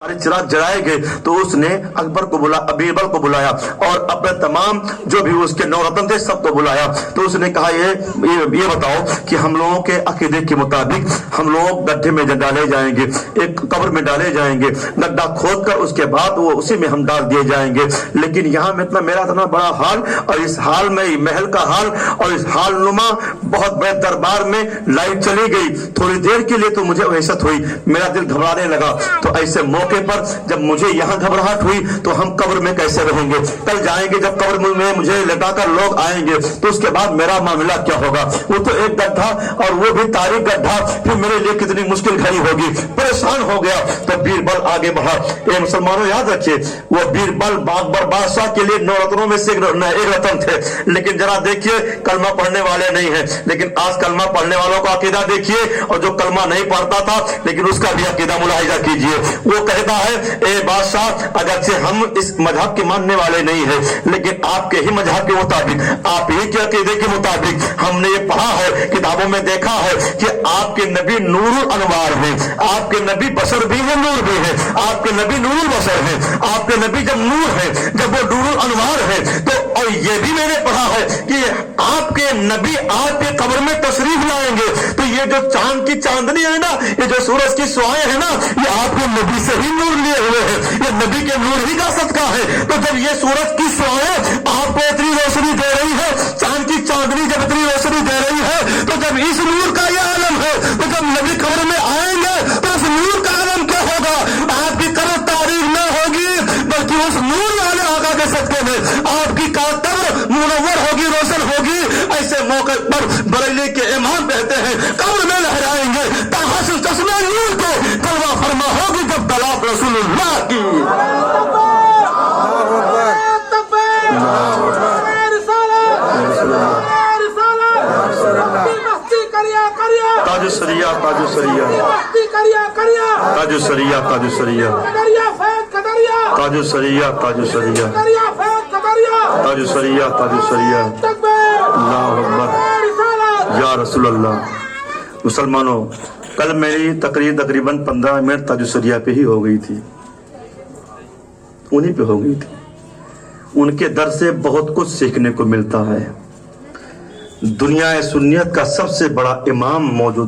चिराग जलाए गए तो उसने अकबर को बीरबल को बुलाया और अपने तमाम जो भी उसके नौरत्न थे सबको बुलाया। तो उसने कहा ये बताओ कि हम लोगों के अकीदे के मुताबिक हम लोग गड्ढे में डाले जाएंगे, एक कब्र में डाले जाएंगे, गड्ढा खोद कर उसके बाद वो उसी में हम डाल दिए जाएंगे। लेकिन यहाँ में मेरा इतना बड़ा हाल और इस हाल में महल का हाल और इस हाल नुमा बहुत बड़े दरबार में लाइट चली गई, थोड़ी देर के लिए तो मुझे वहशत हुई, मेरा दिल घबराने लगा। तो ऐसे मौके पर जब मुझे यहाँ घबराहट हुई तो हम कब्र में कैसे रहेंगे, कल जाएंगे जब कब्र में मुझे लटाकर लोग आएंगे तो उसके बाद मेरा मामला क्या होगा। वो तो एक गड्ढा और वो भी तारीख गड्ढा, फिर मेरे लिए कितनी मुश्किल घड़ी होगी। परेशान हो गया तो बीरबल आगे बढ़ा। ये मुसलमानों याद रखिए, वो बीरबल बाबर बादशाह के लिए 9 रत्नों में से एक रत्न थे। लेकिन जरा देखिए कलमा पढ़ने वाले नहीं है, लेकिन आज कलमा पढ़ने वालों का अकीदा देखिए, और जो कलमा नहीं पढ़ता था लेकिन उसका भी अकीदा मुलाहिजा कीजिए। वो कहता है ए बादशाह, अगरचे हम इस मजहब के मानने वाले नहीं है लेकिन आपके ही मजहब के मुताबिक, आप ही के अकीदे के मुताबिक हमने ये पढ़ा है, किताबों में देखा है कि आपके नबी नूरुल अनवार हैं, आपके नबी बशर भी हैं, नूर भी है, आपके नबी नूरुल बशर हैं। आपके नबी जब नूर है, जब वो नूरुल अनवार है, तो और ये भी मैंने पढ़ा है कि आपके नबी आपके कब्र में तशरीफ लाएंगे। तो ये जो चांद की चांदनी है ना, ये जो सूरज की सुआएं है ना, ये आपके नबी से ही नूर लिए हुए हैं, ये नबी के नूर ही का सदका है। तो जब ये सूरज की सुआएं आपको इतनी रोशनी दे रही है, चांद की चांदनी जब इतनी रोशनी दे रही है, तो जब इस नूर का ये आलम है, तो जब नबी कब्र में आएंगे तो उस नूर का आलम क्या होगा। आपकी कब्र तारीफ न होगी बल्कि उस नूर वाले आका के सदके में आपकी कब्र मुनव्वर होगी, रोशन होगी। ऐसे मौके पर बरेली के इमाम कहते हैं कब्र में लहराएंगे ताहसुल चश्मे नूर को, कलवा फरमा होगी जब तलाब रसूलुल्लाह की। ताजुसरिया ताजुसरिया ताजुसरिया ताजुसरिया ताजुसरिया ताजुसरिया ताजुसरिया ताजुसरिया अल्लाहु अकबर या रसूल अल्लाह। मुसलमानों, कल मेरी तकरीर तकरीबन 15 मिनट ताजुसरिया पे ही हो गई थी, उन्हीं पे हो गई थी। उनके दर से बहुत कुछ सीखने को मिलता है। दुनिया सुन्नियत का सबसे बड़ा इमाम मौजूद